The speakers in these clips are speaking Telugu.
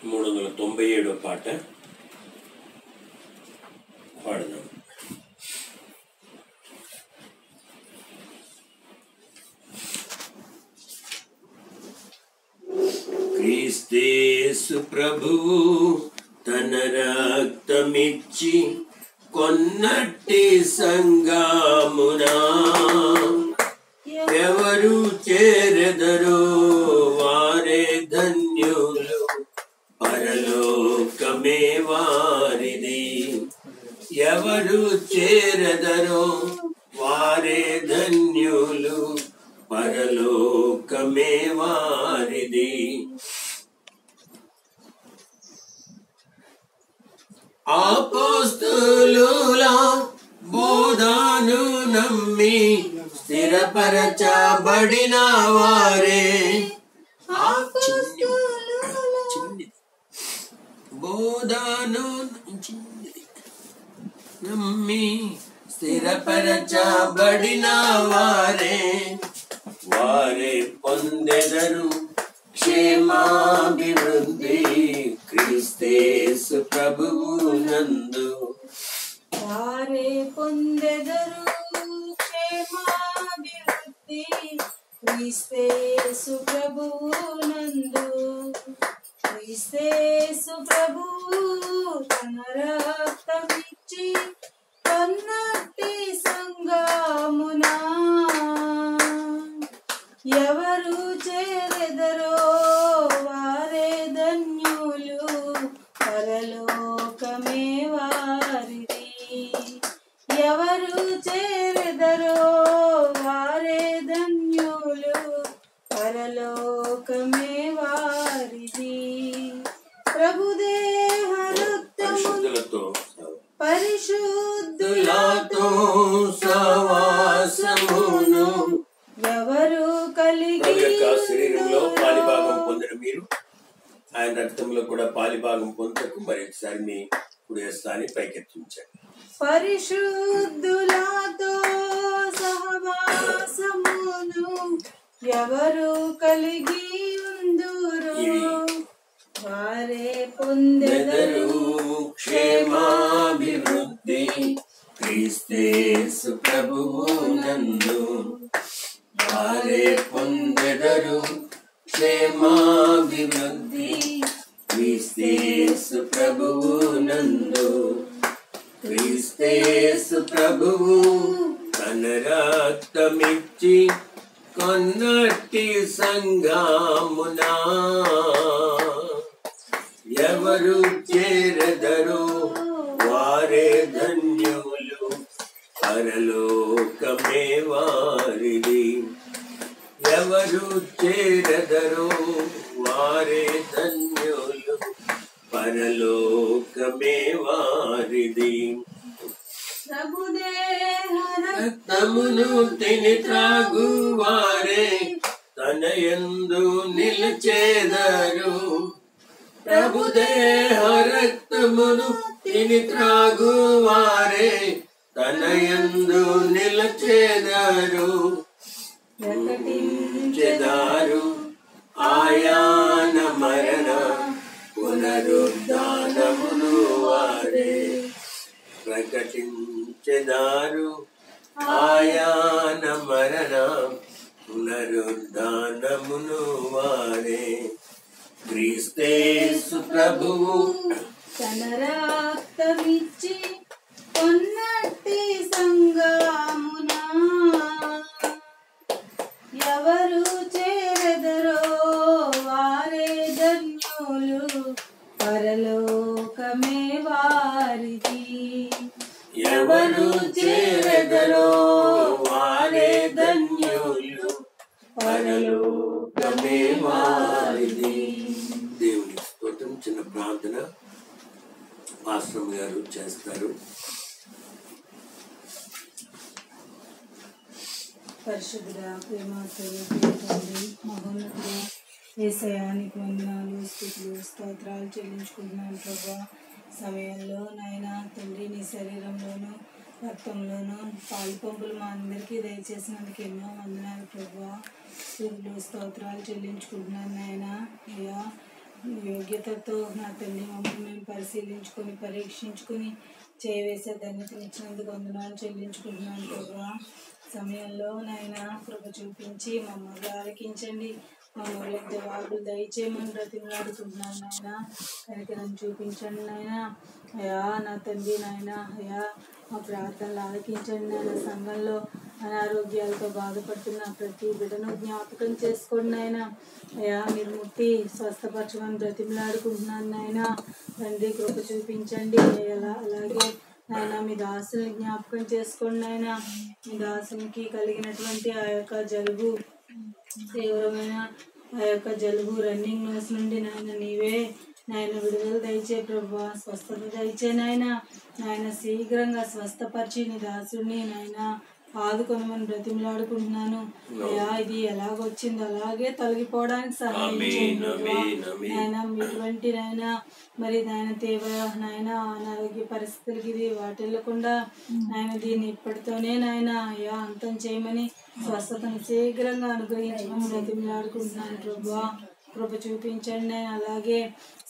397వ పాట పాడదాం. క్రీస్తేసు ప్రభువు తన రక్తమిచ్చి కొన్నట్టి సంగమునా ఎవరు చేరెదరో వారే ధన్యులు, పరలోకమే వారిది. ఎవరు చేరెదరో వారే ధన్యులు, పరలోకమే వారిది. అపోస్తలుల బోధను నమ్మి స్థిరపరచబడిన వారే, బోధను నమ్మి స్థిరపరచబడిన వారే, వారే పొందెదరు క్షేమాభివృద్ధి క్రీస్తేసు ప్రభువు నందు. వారే పొందెదరు క్షేమాభివృద్ధి క్రీస్తేసు ప్రభువు నందు. క్రీస్తేసు ప్రభువు తన రక్తమిచ్చి కొన్నట్టి సంగమునా ఎవరు చేరెదరో వారే ధన్యులు, పరలోకమే వారిది. ఎవరు చేరెదరో వారే ధన్యులు, పరలోకమే వారిది. ప్రభుదేహ రక్తముతో పరిశుద్ధులతో సవాసమును ఎవరు కలిగి శరీరంలో పాలిభాగం పొందిన మీరు ఆయన రక్తంలో కూడా పాలిభాగం పొందకు మరొకసారి మీ కుడి హస్తాన్ని పైకెత్తించండి. పరిశుద్ధులతో సహవాసమును ఎవరు కలిగి ఉందురో వారే పొందెదరు క్షేమాభివృద్ధి క్రీస్తేసు ప్రభువు నందు. వారే పొందెదరు క్షేమాభివృద్ధి క్రీస్తేసు ప్రభువు నందు. క్రీస్తేసు ప్రభువు తన రక్తమిచ్చి కొన్నట్టి సంగమునా ఎవరు చేరెదరో వారే ధన్యులు, పరలోకమే వారిది. ఎవరు చేరెదరో వారే ధన్యులు, పరలోకమే వారిది. రక్తమును తిని త్రాగు వారే తన యందు నిలిచెదరు. ప్రభుదేహ రక్తమును తిని త్రాగు వారే తన యందు నిలిచెదరు. ప్రకటించెదరు ఆయన మరణ పునరుద్ధానమును వారే. ప్రకటించెదరు ఆయన మరణ పునరుద్ధానమును వారే. క్రీస్తేసు ప్రభువు తన రక్తమిచ్చి కొన్నట్టి సంగమునా ఎవరు చేరెదరో వారే ధన్యులు, పరలోకమే వారిది. ఎవరు చేరెదరో వారే ధన్యులు, పరలోకమే వారిది. దేవుని స్తోత్రం. చిన్న ప్రార్థన పాస్టర్ గారు చేస్తారు. పరిశుద్ధుడా, ప్రేమ తండ్రి, మహోన్నతుడా, యేసయ్యానికి వందనాలు, స్తుతులు, స్తోత్రాలు చెల్లించుకుంటున్నాను ప్రభా. సమయంలో నాయన తండ్రి నీ శరీరంలోనూ రక్తంలోనూ పాలు పంపులు మా అందరికీ దయచేసినందుకు ఎన్నో వందనాలు ప్రభా. స్తుతులు, స్తోత్రాలు చెల్లించుకుంటున్నాను నాయన. అయ్యా యోగ్యతతో నా తండ్రి మమ్మల్ని మేము పరిశీలించుకొని పరీక్షించుకొని చేయవేసే ధన్యతనిచ్చినందుకు వందనాలు చెల్లించుకుంటున్నాను ప్రభా. సమయంలో నాయన కృప చూపించి మమ్మల్ని ఆలకించండి, మమ్మల్ని జవాబులు దయచేయమని బ్రతిమలాడుకుంటున్నాను నాయన. కనికరం చూపించండి నాయన. అయా నా తండ్రి నాయన, అయా మా ప్రార్థనలు ఆలకించండి నాయన. సంఘంలో అనారోగ్యాలతో బాధపడుతున్న ప్రతి బిడ్డను జ్ఞాపకం చేసుకోండి నాయన. అయా మీరు ముట్టి స్వస్థపరచమని బ్రతిమలాడుకుంటున్నాను నాయన. తండ్రి కృప చూపించండి. అలాగే నాయన మీ దాసుని జ్ఞాపకం చేసుకోండి నాయన. మీ దాసునికి కలిగినటువంటి ఆ యొక్క జలుబు, తీవ్రమైన ఆ యొక్క జలుబు రన్నింగ్ నోస్ నుండి నాయన నీవే నాయన విడుదల దయచే ప్రభా, స్వస్థత దయచే నాయన. నాయన శీఘ్రంగా స్వస్థపరిచి నీ దాసుడిని నాయన ఆదుకొనమని బ్రతిమలాడుకుంటున్నాను. అయ్యా ఇది ఎలాగొచ్చిందో అలాగే తొలగిపోవడానికి సహాయం చేయండి నాయన. ఇటువంటి నాయన మరి నాయన తీవ్ర నాయన అనారోగ్య పరిస్థితులకి ఇది వాటిల్లకుండా నాయన దీన్ని ఇప్పటితోనే నాయన అయ్యా అంతం చేయమని స్వస్థతను శీఘ్రంగా అనుగ్రహించమని బ్రతిమలాడుకుంటున్నాను ప్రభా. కృప చూపించండి. అలాగే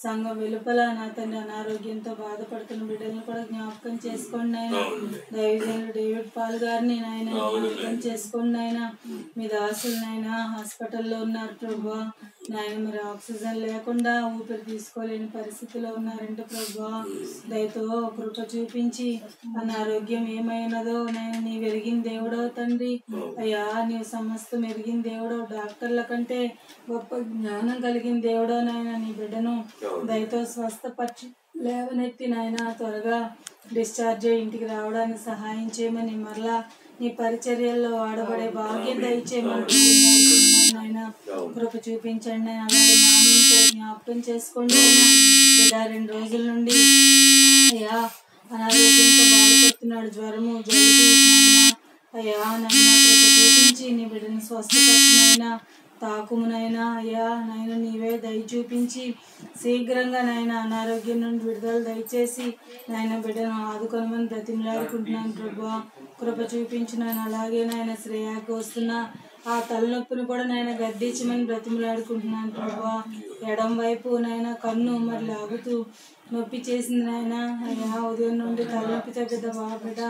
సంఘం వెలుపల నా తండ్రి అనారోగ్యంతో బాధపడుతున్న బిడ్డలను కూడా జ్ఞాపకం చేసుకోండి ఆయన. దైవజనులు డేవిడ్ పాల్ గారిని నాయన జ్ఞాపకం చేసుకోండి ఆయన. మీ దాసులు నాయన హాస్పిటల్లో ఉన్నారు ప్రభా. నాయన మరి ఆక్సిజన్ లేకుండా ఊపిరి తీసుకోలేని పరిస్థితిలో ఉన్నారంటే ప్రభా, దయతో కృప చూపించి అనారోగ్యం ఏమైనదో నాయన నీ వెరిగిన దేవుడో తండ్రి. అయ్యా నీవు సమస్తం ఎరిగిన దేవుడో, డాక్టర్ల కంటే గొప్ప జ్ఞానం కలిగిన దేవుడో నాయన. నీ బిడ్డను దయతో స్వస్థపరిచి లేవనెత్తి నాయన త్వరగా డిశ్చార్జ్ అయ్యి ఇంటికి రావడానికి సహాయం చేయమని, మరలా నీ పరిచర్యల్లో వాడబడే భాగ్యం దయచేయమని నాయన. కృప చూపించండి. అలాగే నాన్నతో జ్ఞాపకం చేసుకోండి. బిడ్డ 2 రోజుల నుండి అయ్యా అనారోగ్యంతో బాధపడుతున్నాడు, జ్వరము జలుబు నాయన. అయ్యా నాయన కృప చూపించి నీ బిడ్డను స్వస్థపరిచినైనా తాకుమునైనా అయ్యా నాయన నీవే దయ చూపించి శీఘ్రంగా నాయన అనారోగ్యం నుండి విడుదల దయచేసి నాయన బిడ్డను ఆదుకొనమని బ్రతిమలాడుకుంటున్నాను ప్రభా. కృప చూపించినాను. అలాగే నాయన శ్రేయాకు వస్తున్న ఆ తలనొప్పిని కూడా నాయన గద్దించమని బ్రతిమలాడుకుంటున్నాను ప్రభా. ఎడం వైపు నాయన కన్ను మరి లాగుతూ నొప్పి చేసింది నాయన. అయ్యా ఉదయం నుండి తలనొప్పితో బిడ్డ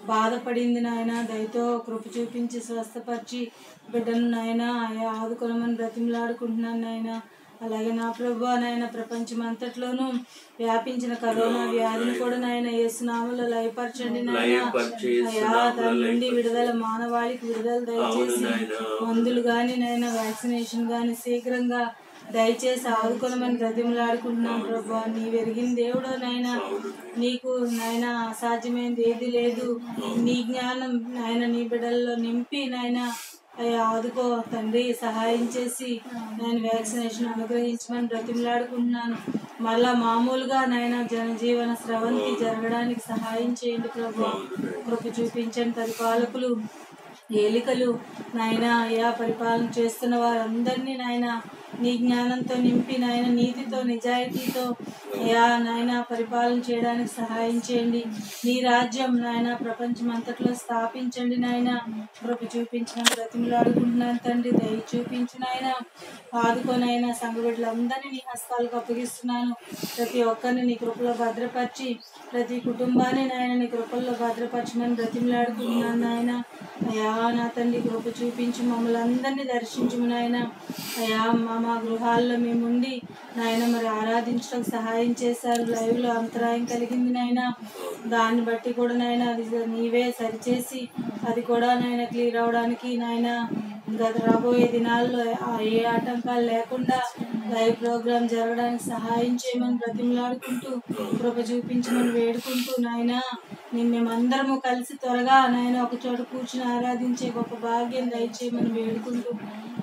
బాధపడింది నాయన. దయతో కృప చూపించి స్వస్థపరిచి బిడ్డను నాయన అయ్యా ఆదుకొనమని బ్రతిమలాడుకుంటున్నాను నాయన. అలాగే నా ప్రభు నాయన ప్రపంచం అంతట్లోనూ వ్యాపించిన కరోనా వ్యాధిని కూడా నాయన యేసునామములో లయపరచండి నాయన. అయ్యా దాని నుండి విడుదల, మానవాళికి విడుదల దయచేసి మందులు కానీ నాయన వ్యాక్సినేషన్ కానీ శీఘ్రంగా దయచేసి ఆదుకొనమని బ్రతిమలాడుకుంటున్నాను ప్రభా. నీ వెరిగిన దేవుడో నాయన, నీకు నాయన అసాధ్యమైనది ఏది లేదు. నీ జ్ఞానం నాయన నీ బిడ్డల్లో నింపి నాయన అయ్యా ఆదుకో తండ్రి. సహాయం చేసి నేను వ్యాక్సినేషన్ అనుగ్రహించమని బ్రతిమలాడుకుంటున్నాను. మళ్ళా మామూలుగా నాయన జనజీవన స్రవంతి జరగడానికి సహాయం చేయండి ప్రభా. కృప చూపించండి. పరిపాలకులు, ఏలికలు నాయన అయ్యా పరిపాలన చేస్తున్న వారందరినీ నాయన నీ జ్ఞానంతో నింపి నాయన నీతితో నిజాయితీతో అయ్యా నాయన పరిపాలన చేయడానికి సహాయం చేయండి. నీ రాజ్యం నాయన ప్రపంచం అంతట్లో స్థాపించండి నాయన. కృప చూపించిన బ్రతిమలాడుకుంటున్నాను తండ్రి. దయ చూపించిన ఆయన ఆదుకోనైనా సంఘ బిడ్డలందరినీ నీ హస్తాలకు అప్పగిస్తున్నాను. ప్రతి ఒక్కరిని నీ కృపలో భద్రపరిచి ప్రతి కుటుంబాన్ని నాయన నీ కృపల్లో భద్రపరచమని బ్రతిమలాడుకుంటున్నాను నాయన. అయ్యా నా తండ్రి కృప చూపించి మమ్మల్ని అందరినీ దర్శించము నాయన. అయ్యా మా గృహాల్లో మేముండి నాయన మరి ఆరాధించడానికి సహాయం చేశారు. లైవ్లో అంతరాయం కలిగింది నాయన. దాన్ని బట్టి కూడా నాయన అది నీవే సరిచేసి అది కూడా నాయన క్లియర్ అవడానికి నాయన గత రాబోయే దినాల్లో ఏ ఆటంకాలు లేకుండా లైవ్ ప్రోగ్రామ్ జరగడానికి సహాయం చేయమని బ్రతిమలాడుకుంటూ కృప చూపించమని వేడుకుంటూ నాయన మేమందరము కలిసి త్వరగా నాయన ఒక చోట కూర్చుని ఆరాధించే గొప్ప భాగ్యం దయచేయమని వేడుకుంటూ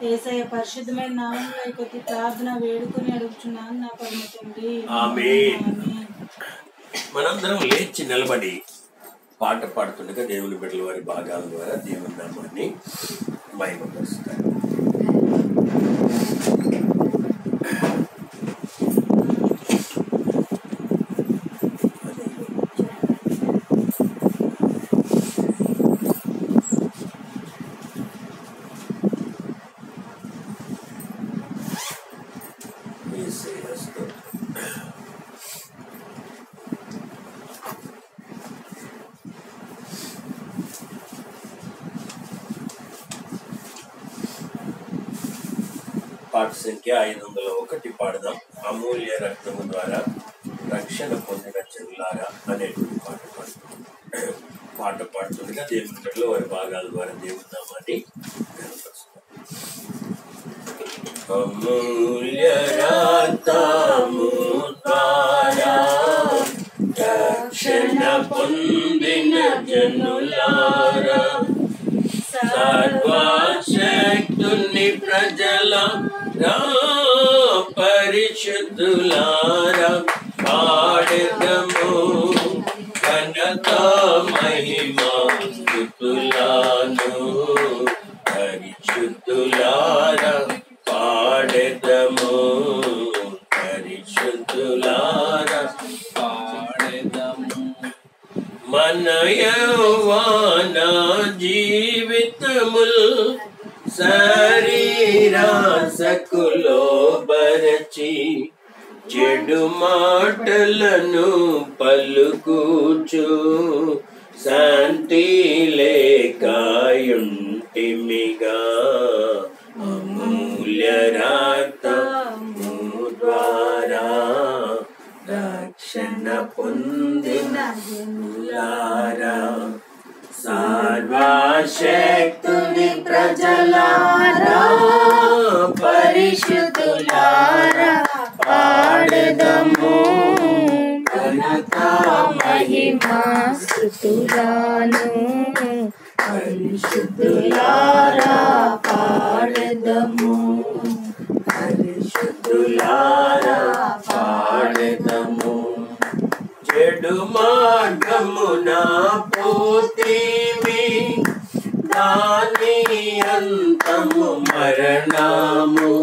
యేసయ్య పరిశుద్ధమైన నామంలో కొద్ది ప్రార్థన వేడుకొని అడుగుతున్నాను నా పరమ తండ్రి. మనందరం లేచి నిలబడి పాట పాడుతుండగా దేవుని బిడ్డల వారి భాగాల ద్వారా దేవుని నామాన్ని మహిమపరుస్తారు. పాట సంఖ్య 501 పాడదాం. అమూల్య రక్తము ద్వారా రక్షణ పొందిన జనులారా అనేటువంటి పాట పాడుతుండగా దేవునిలో వారి భాగాల ద్వారా దేవుని నామాన్ని కనపరుస్తారు. అమూల్య రక్తము ద్వారా రక్షణ పొందిన జనులారా సర్వశక్తుని ప్రజలారా పరిశుద్ధులారా పాడెదము ఘనత మహిమా స్తుతులను పరిశుద్ధులారా పాడెదము పరిశుద్ధులారా పాడెదము. మన యౌవన జీవితముల్ శరీరాసకులో బరచి చెడు మాటలను పలుకుచు శాంతి లేకాయుంటిమిగా అమూల్య రక్తము ద్వారా రక్షణ పొందిన జనులారా సర్వశక్తుని ప్రజలారా పరిశుద్ధులారా పాడెదము ఘనత మహిమా స్తుతులను పరిశుద్ధులారా పాడెదము పరిశుద్ధులారా పాడెదము. చెడు మార్గమున పోతిమి దాని అంతము మరణము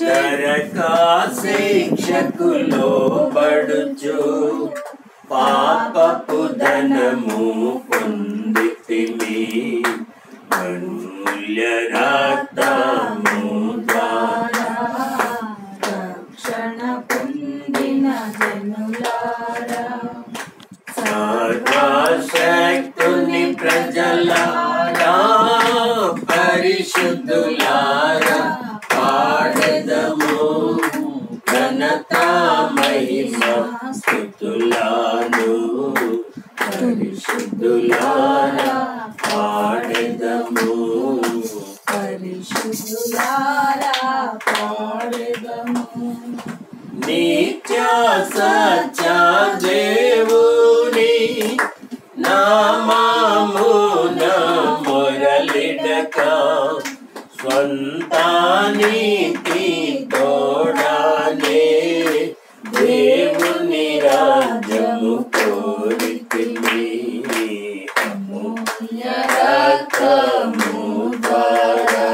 నరకా శిక్షకు లోబడుచు పాపపు ధనము పొందితిమి అమూల్య రక్తము ద్వారా రక్షణ పొందిన జనులారా సర్వశక్తుని ప్రజలారా పరిశుద్ధులారా పాడెదము ఘనత మహిమా స్తుతులను పరిశుద్ధులారా పాడెదము పరిశుద్ధులారా పాడెదము. నిత్య సత్య దేవుని నామమున మొరలిడక స్వంత నీతి తోడానే దేవుని రాజ్యము కోరితిమి అమూల్య రక్తము ద్వారా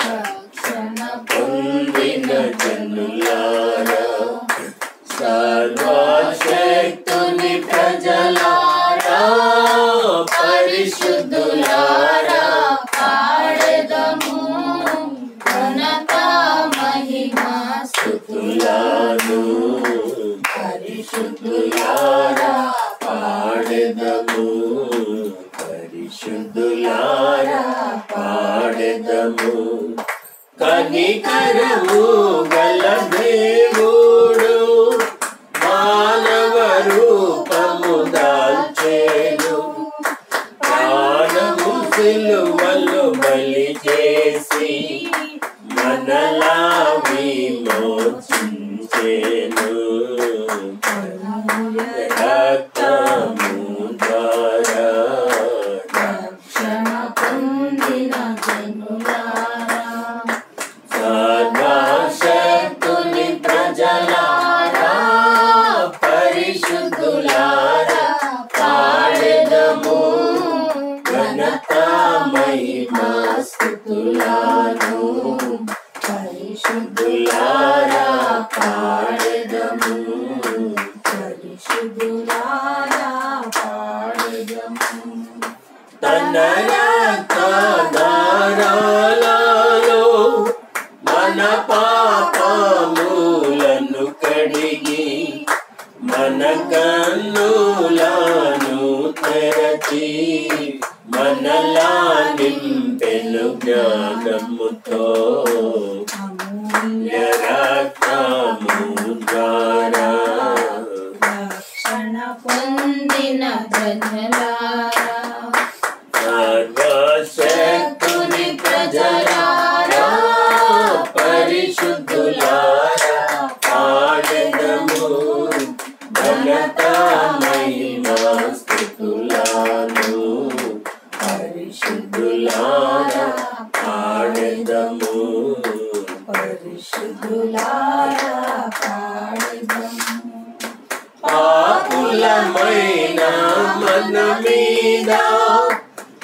రక్షణ పొందిన జనులారా సర్వశక్తుని ప్రజలారా పరిశుద్ధులారా పాడెదము ఘనత మహిమా స్తుతులను పరిశుద్ధులారా పాడెదము పరిశుద్ధులారా పాడెదము. కనికరము గల దేవుడు మానవ రూపము దాల్చెను ప్రాణము సిలువలో బలి చేసి మనలా విమోచించెను రక్తము ద్వారా రక్షణ పొందిన జనులారా సర్వశక్తుని ప్రజలారా పరిశుద్ధులారా పాడెదము ఘనత మహిమా స్తుతులను పరిశుద్ధులారా పాడెదము పరిశుద్ధులారా పాడెదము. తన రక్తధారలలో మన పాపములను కడిగి మన కన్నులను తెరచి మనలా నింపెను జ్ఞానముతో ద్వారా రక్షణ పొందిన జనులారా సర్వశక్తుని ప్రజలారా పరిశుద్ధులారా పాడెదము ఘనత మహిమా స్తుతులను పరిశుద్ధులారా పాడెదము పరిశుద్ధులారా పాడెదము పాపులమైన మన మీద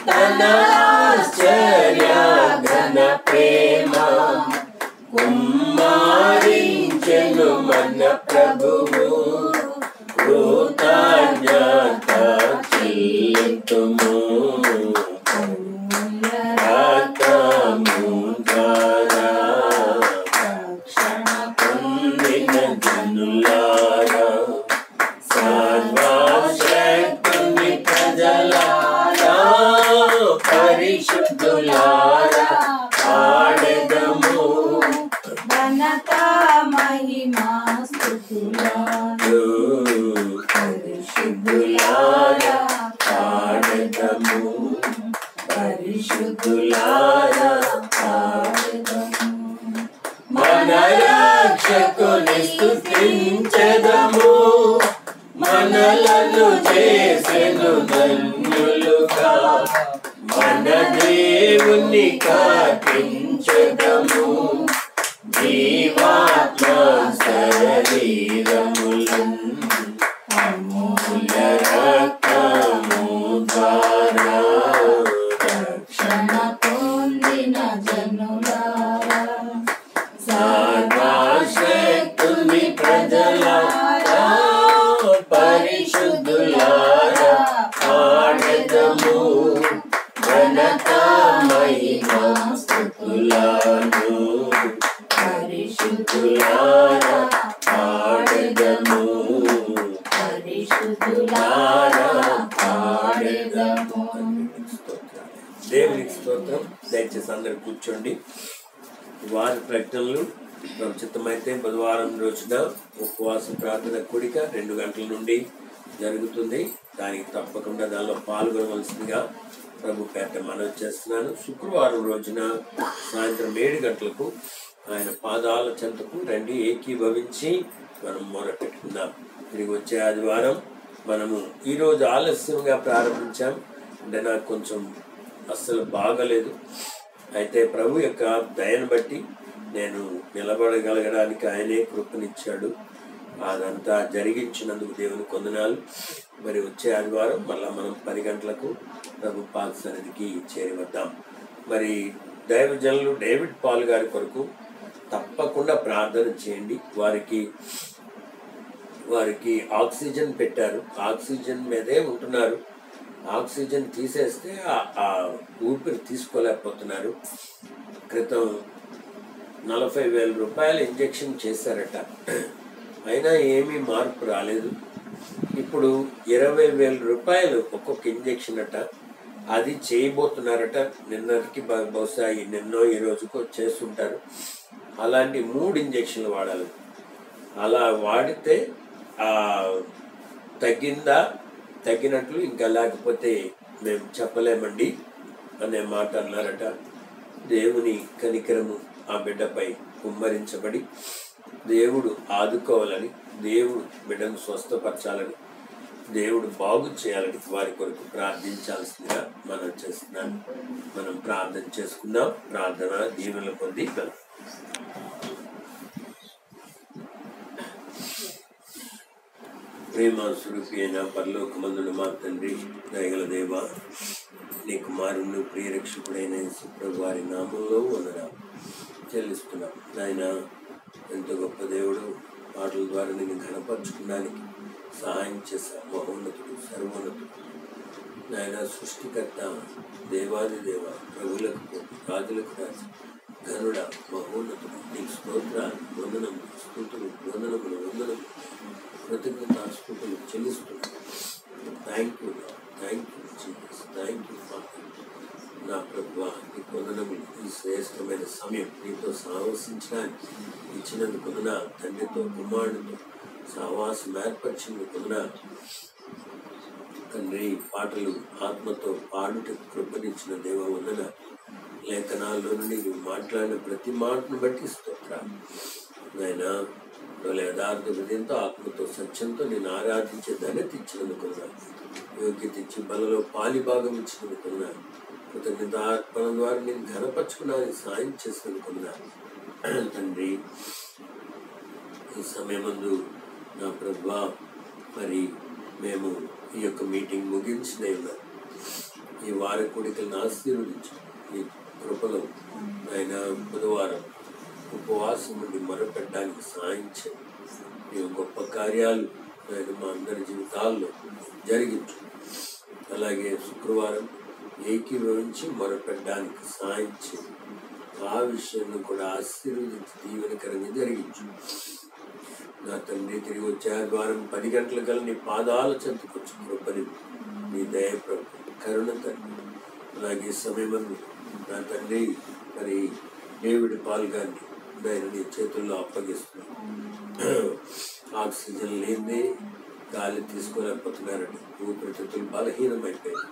తన ఆశ్చర్య ఘన ప్రేమ కుమ్మరించెను మన ప్రభువు కృతజ్ఞత చెల్లింతుము రక్తము ద్వారా రక్షణ పొందిన జనులారా సర్వశక్తుని ప్రజలారా పరిశుద్ధులారా పాడెదము ఘనత మహిమా స్తుతులను పరిశుద్ధులారా పాడెదము పరిశుద్ధులారా పాడెదము మన రక్షకుని స్తుతించెదము మనలను చేసెను ధన్యులుగా మన దేవుని కీర్తించెదము జీవాత్మ శరీరములను అమూల్య రక్తము ద్వారా రక్షణ పొందిన జనులారా సర్వశక్తుని ప్రజలారా పరిశుద్ధులారా పాడెదము ఘనత మహిమా స్తుతులను పరిశుద్ధులారా పాడెదము పరిశుద్ధులారా పాడెదము. దేవునికి స్తోత్రం. దయచేసి అందరు కూర్చోండి. వారి ప్రకటనలు చిత్తమైతే బుధవారం రోజున ఉపవాస ప్రార్థన కూడిక 2 గంటల నుండి జరుగుతుంది. దానికి తప్పకుండా దానిలో పాల్గొనవలసిందిగా ప్రభు పేట మనవి చేస్తున్నాను. శుక్రవారం రోజున సాయంత్రం 7 గంటలకు ఆయన పాదాల చెంతకు రండి, ఏకీభవించి మనం మొరపెట్టుకుందాం. తిరిగి వచ్చే ఆదివారం మనము ఈరోజు ఆలస్యంగా ప్రారంభించాం. అంటే నాకు కొంచెం అస్సలు బాగలేదు. అయితే ప్రభు యొక్క దయను బట్టి నేను నిలబడగలగడానికి ఆయనే కృపనిచ్చాడు. అదంతా జరిగించినందుకు దేవుని వందనాలు. మరి వచ్చే ఆదివారం మళ్ళా మనం 10 గంటలకు ప్రభు పాద సన్నిధికి చేరి వద్దాం. మరి దైవజనులు డేవిడ్ పాల్ గారి కొరకు తప్పకుండా ప్రార్థన చేయండి. వారికి ఆక్సిజన్ పెట్టారు. ఆక్సిజన్ మీదే ఉంటున్నారు. ఆక్సిజన్ తీసేస్తే ఆ ఊపిరి తీసుకోలేకపోతున్నారు. క్రితం 40,000 రూపాయలు ఇంజెక్షన్ చేశారట, అయినా ఏమీ మార్పు రాలేదు. ఇప్పుడు 20,000 రూపాయలు ఒక్కొక్క ఇంజెక్షన్ అట, అది చేయబోతున్నారట. నిన్నటికి బహుశా నిన్నో ఈ రోజుకో చేస్తుంటారు. అలాంటి 3 ఇంజెక్షన్లు వాడాలి. అలా వాడితే తగ్గినట్లు, ఇంకా లేకపోతే మేము చెప్పలేమండి అనే మాట అన్నారట. దేవుని కనికరము ఆ బిడ్డపై కుమ్మరించబడి దేవుడు ఆదుకోవాలని, దేవుడు బిడ్డను స్వస్థపరచాలని, దేవుడు బాగు చేయాలని వారి కొరకు ప్రార్థించాల్సిందిగా మనం చేస్తున్నాం. మనం ప్రార్థన చేసుకుందాం. ప్రార్థన దీవెనలు పొంది ప్రేమ స్వరూపి అయిన పరలోకమందున మా తండ్రి, దయగల దేవ, నీ కుమారుని ప్రియరక్షకుడైన యేసుప్రభు వారి నామంలో వందనాలు చెల్లిస్తున్నాం. నాయన, ఎంతో గొప్ప దేవుడు, పాటల ద్వారా నేను ఘనపరచుకోవడానికి సహాయం చేశావు. మహోన్నతుడు, సర్వోన్నతుడు నాయన, సృష్టికర్త, దేవాది దేవ, ప్రభులకు రాజులకు రాజు, ఘనుడ, మహోన్నతుడు, నీకు స్తోత్రాలు, వందనములు, స్తుతులు, వందనములు, కృతజ్ఞతాస్తుతులు చెల్లిస్తున్నాను. Thank you Jesus, thank you father. నా ప్రభువా, నీకు వందనములు. ఈ శ్రేష్టమైన సమయం సమయం నీతో సాహసించడానికి ఇచ్చినందుకున్న తండ్రితో కుమారుడితో సహవాసం ఏర్పరిచినందుకున్న తండ్రి పాటలు ఆత్మతో పాడుటకు కృపనిచ్చిన దేవ వందన. లేఖనాల్లో నుండి నువ్వు మాట్లాడిన ప్రతి మాటను బట్టి స్తోత్రాలు నాయన. వాళ్ళ యథార్థ హృదయంతో ఆత్మతో సత్యంతో నేను ఆరాధించే ధన్యత ఇచ్చినందుకున్నా, యోగ్యత ఇచ్చి బలలో పాలిభాగం ఇచ్చినందుకున్నా, కృతజ్ఞత అర్పణ ద్వారా నేను ఘనపరచుకున్నాను సాయం చేసినందుకున్నా తండ్రి. ఈ సమయమందు నా ప్రభువా మరి మేము ఈ యొక్క మీటింగ్ ముగించిన ఈ వార కూడికలను ఆశీర్వదించు. ఈ కృపలో ఆయన బుధవారం ఉపవాసం నుండి మొరపెట్టడానికి సాయం చేయండి. ఈ గొప్ప కార్యాలు ఆయన మా అందరి జీవితాల్లో జరిగించు. అలాగే శుక్రవారం ఏకీభవించి మొరపెట్టడానికి సాయం చేయండి. ఆ విషయంలో కూడా ఆశీర్వదించి దీవెనకరంగా జరిగించు. నా తండ్రి తిరిగి వచ్చే ఆదివారం 10 గంటలకల్లా నీ పాదాల చెంతకొచ్చి కృపని నీ దయ కరుణ తండ్రి. అలాగే సమయమందు నా తండ్రి మరి డేవిడ్ పాల్ గారిని నేను నీ చేతుల్లో అప్పగిస్తున్నాను. ఆక్సిజన్ లేదే గాలి తీసుకోలేకపోతున్నారని ఊపిరితిత్తులు బలహీనమైపోయాయి.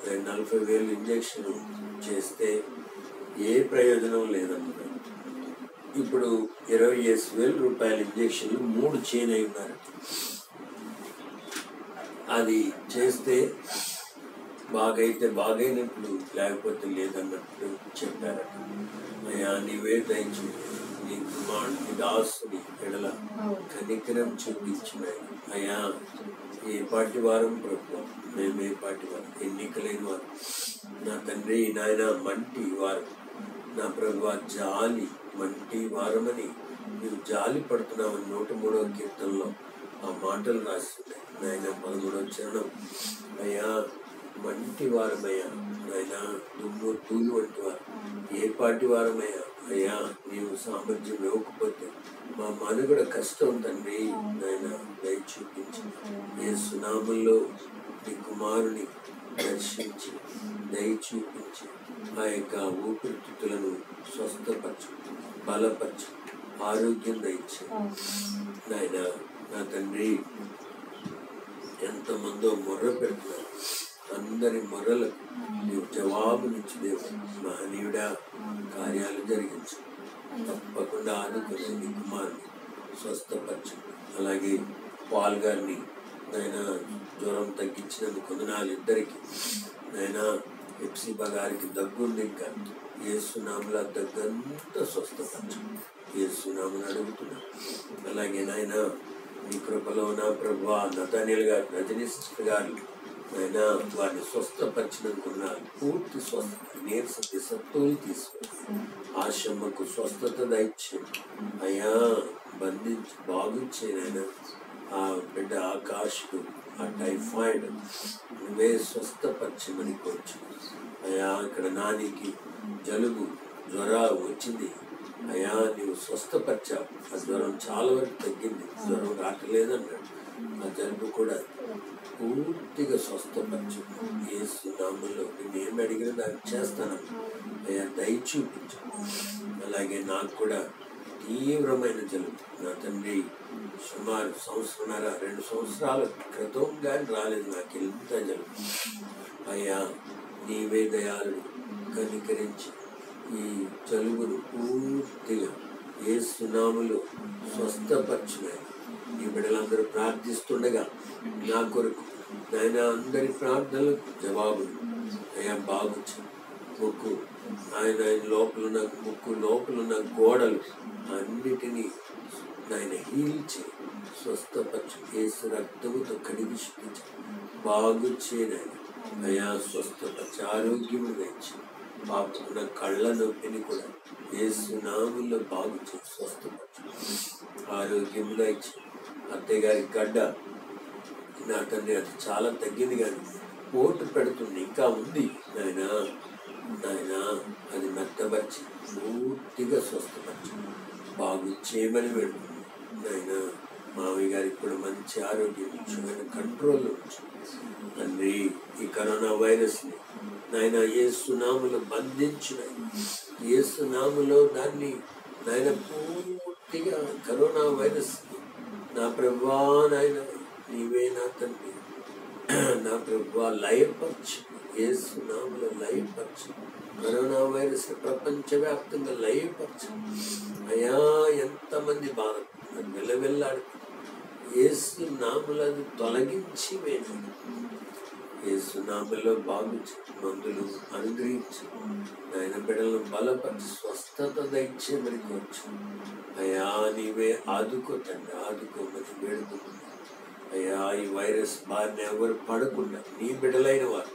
40,000 ఇంజక్షన్ చేస్తే ఏ ప్రయోజనం లేదన్నారు. ఇప్పుడు 25,000 రూపాయల ఇంజక్షన్లు 3 చేయని ఉన్నారు. అది చేస్తే బాగైతే బాగైనట్లు, లేకపోతే లేదన్నట్లు చెప్పారట. అయ్యా నీవే దయచు నీ కుమారుడి దాసుని ఎడల కనికరం చూపించినాయి. అయ్యా ఏ పాటి వారం ప్రభుత్వం, మేము ఏ పాటి వారు, ఎన్నికలేని వారు నా తండ్రి నాయన, మంటి వారు నా ప్రభు, జాలి మంటి వారమని నువ్వు జాలి పడుతున్నావని 103వ కీర్తనలో ఆ మాటలు రాస్తున్నాయి నాయన. 13వ చరణం అయ్యా మంటి వారమయ్యా నాయన, దుమ్ము తూలు వంటి వారు ఏ పాటి వారమయ్యా. అయ్యా నీవు సామర్థ్యం ఇవ్వకపోతే మా మనుగడ కష్టం తండ్రి నాయన. దయ చూపించి ఏ సునాముల్లో నీ కుమారుని దర్శించి దయ చూపించి ఆ యొక్క ఊపిరితిత్తులను స్వస్థపరచు, బలపరచు, ఆరోగ్యం దయచు నాయన. నా తండ్రి ఎంతమందో మొర్ర పెడుతున్నారు, అందరి మొర్రలకు నీవు జవాబునిచ్చి దేవుడు మహనీయుడా కార్యాలు జరిగించు. తప్పకుండా ఆదుకుని నీ కుమారుని స్వస్థపరచు. అలాగే పాల్ గారిని నాయన జ్వరం తగ్గించినందుకు వందనాలు. ఇద్దరికి నాయన ఎప్సిబా గారికి దగ్గుంది, ఇంకా యేసునామల దగ్గంతా స్వస్థపరచు. యేసునామని అడుగుతున్నా. అలాగే నాయన నీ కృపలో నా ప్రభువా నతానియల్ గారు, రజనీ సిస్టర్ గారు ఆయన వారిని స్వస్థపరిచినందుకున్నారు. పూర్తి స్వస్థత, నీరసతి సత్తువులు తీసుకొని ఆశమ్మకు స్వస్థత దయచేయండి అయ్యా. బంధించి బాగుచ్చేనైనా ఆ బిడ్డ ఆకాష్కు ఆ టైఫాయిడ్ నువ్వే స్వస్థపరచమని కోర్చు అయ్యా. ఇక్కడ నానికి జలుబు జ్వర వచ్చింది అయ్యా, నీవు స్వస్థపరిచావు. ఆ జ్వరం చాలా వరకు తగ్గింది, జ్వరం రావట్లేదన్నాడు. ఆ జలుబు కూడా పూర్తిగా స్వస్థపరచు. యేసు నామములో నేను అడిగిన దాన్ని చేస్తాను అయ్యా, దయ చూపించు. అలాగే నాకు కూడా తీవ్రమైన జలుబు నా తండ్రి సుమారు 1.5-2 సంవత్సరాల క్రితం కానీ రాలేదు నాకు ఎంత జలుబు అయ్యా. నీవే దయాళుడు, కనికరించి ఈ జలుబును పూర్తిగా యేసు నామములో స్వస్థపరచున్నాయి. ఈ బిడ్డలందరూ ప్రార్థిస్తుండగా నా కొరకు నాయన అందరి ప్రార్థనలకు జవాబులు అయ్యా బాగుచ్చు. ముక్కు ఆయన లోపలున్న ముక్కు లోపలున్న గోడలు అన్నిటినీ నాయన హీల్చి స్వస్థపరచు. యేసు రక్తముతో కడిగి శుద్ధించి బాగుచ్చే నాయన అయ్యా స్వస్థపరచు. ఆరోగ్యముగా ఇచ్చి పాపకున్న కళ్ళ నొప్పిని కూడా యేసు నామములో బాగుచ్చు, స్వస్థపరచు. ఆరోగ్యముగా ఇచ్చి అత్తయ్య గారి గడ్డ నా తండ్రి అది చాలా తగ్గింది, కానీ ఓటు పెడుతుంది ఇంకా ఉంది నాయన. నాయన అది మెత్తపరిచి పూర్తిగా స్వస్థపరచు, బాగు చేయమని పెడుతుంది నాయన. మామయ్య గారికి కూడా మంచి ఆరోగ్యం షుగర్ కంట్రోల్ తండ్రి. ఈ కరోనా వైరస్ని నాయన యేసు నామములో బంధించిన, యేసు నామములో దాన్ని నాయన పూర్తిగా కరోనా వైరస్ నా ప్రభువా నాయన నీవే నా తండ్రి, నా ప్రభువా లయపరచు, యేసు నామములో లయపరచు. కరోనా వైరస్ ప్రపంచవ్యాప్తంగా లయపరచు అయ్యా. ఎంతమంది బాధపడుతున్నారు, వెళ్ళవెళ్ళాడు. యేసు నామములో అది తొలగించి వేను, యేసు నామములో బాగుంచు, మందులు అనుగ్రహించు ఆయన బిడ్డలను బలపరిచి స్వస్థత దయచేయమని కోరుచు అయ్యా. నీవే ఆదుకో తండ్రి, ఆదుకోమని వేడుకుంటున్నాను అయ్యా. ఈ వైరస్ బారిన ఎవరు పడకుండా నీ బిడ్డలైన వారు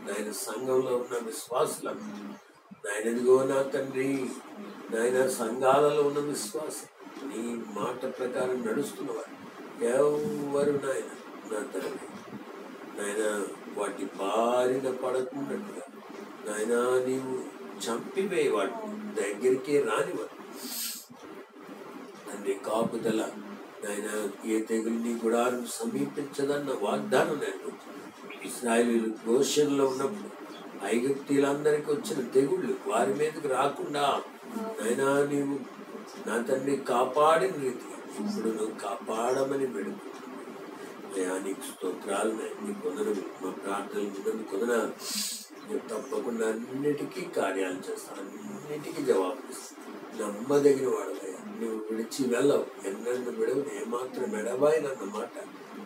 నాయన సంఘంలో ఉన్న విశ్వాసులకు నాయన ఎదుగో నా తండ్రి, నాయన సంఘాలలో ఉన్న విశ్వాసం నీ మాట ప్రకారం నడుస్తున్నవారు ఎవరు నాయన నా తండ్రి నాయన వాటి బారిన పడకున్నట్టుగా నాయన నీవు చంపివేయి, వాటి దగ్గరికి రానివాడు తండ్రి. కాపుదల నాయన ఏ తెగులు నీ గుడారం సమీపించదన్న వాగ్దానం నేను ఇశ్రాయేలు గోషన్లో ఉన్నప్పుడు ఐగుప్తీయులందరికీ వచ్చిన తెగుళ్ళు వారి మీదకి రాకుండా నాయన నీవు నా తండ్రి కాపాడిన రీతిగా ఇప్పుడు నువ్వు కాపాడమని వేడుకుంటున్నావు అయ్యా. నీకు స్తోత్రాలు, నీ కొందరు మా ప్రార్థనలు కొందరు నువ్వు తప్పకుండా అన్నిటికీ కార్యాలు చేస్తావు, అన్నిటికీ జవాబు ఇస్తావు. నమ్మదగిన వాడవయ్యా, నువ్వు విడిచి వెళ్ళవు, ఎన్నెన్ను విడవు, ఏమాత్రం మెడబాయినన్న మాట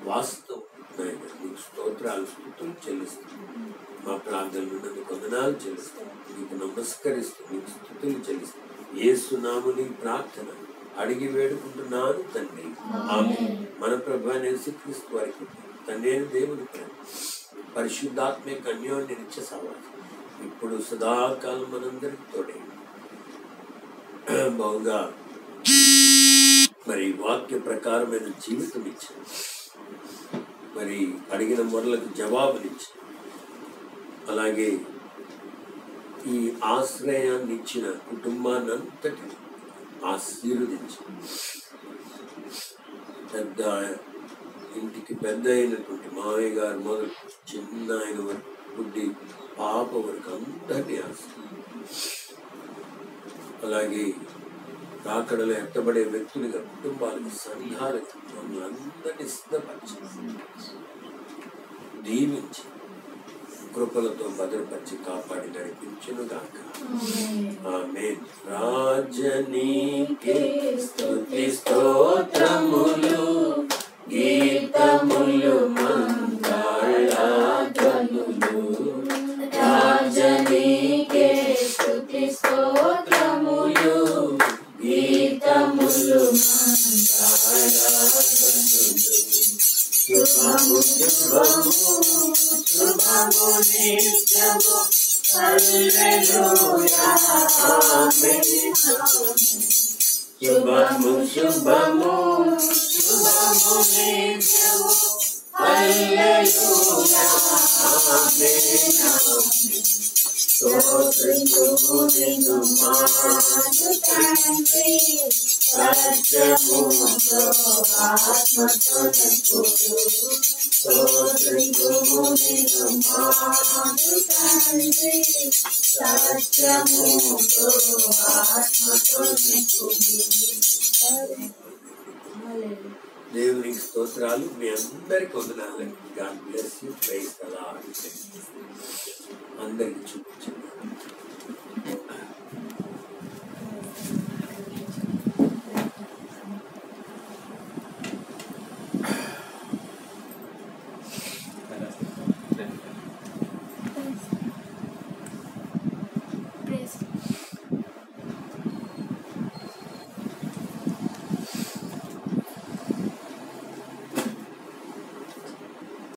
వాస్తవం నాయన. నీకు స్తోత్రాలు స్తుతులు చెల్లిస్తాను, మా ప్రార్థనలు నన్ను కొందనాలు చెల్లిస్తాను, నీకు నమస్కరిస్తూ నీకు స్తుతులు చెల్లిస్తాను. యేసు నామములో ప్రార్థన అడిగి వేడుకుంటున్నాను తండ్రి, ఆమేన్. మన ప్రభువైన యేసుక్రీస్తు వారికి తండ్రి అయిన దేవుని ప్రేమ, పరిశుద్ధాత్మ అన్యోన్య నిత్య సహవాసం ఇప్పుడు సదాకాలం మనందరికి తోడే బహుగా మరి వాక్య ప్రకారమైన జీవితం ఇచ్చారు, మరి అడిగిన మొరలకు జవాబునిచ్చి అలాగే ఈ ఆశ్రయాన్ని ఇచ్చిన కుటుంబాన్ని అంతటి ఆశీర్వదించి పెద్ద ఇంటికి పెద్ద అయినటువంటి మావయ్య గారు మొదలు చిన్న ఆయన వరకు బుద్ధి పాప వరకు అందరినీ ఆశీర్వదించి అలాగే రాకడలో ఎత్తబడే వ్యక్తులుగా కుటుంబాలకు సంఘాలకు మమ్మల్ని అందరినీ సిద్ధపరిచి దీవించి కృపలతో భద్రపరిచి కాపాడి నడిపించునుగాక ఆమేన్. రాజనీకే స్తుతి స్తోత్రములు గీతములు మంగళధ్వనులు, రాజనీకే స్తుతి స్తోత్రములు గీతములు మంగళధ్వనులు. శుభము శుభము శుభము నిత్యము హల్లెలూయా ఆమేన్. శుభము శుభము శుభము నిత్యము హల్లెలూయా ఆమేన్. స్తోత్రము నిన్ను మాను తండ్రి, సత్యముతో ఆత్మతో నింపుడు. స్తోత్రము నిన్ను మాను తండ్రి, సత్యముతో ఆత్మతో నింపుడు. దేవునికి స్తోత్రాలు. మీ అందరికి వందనాలు. God bless you. Praise the Lord. అందరికి చూపించండి.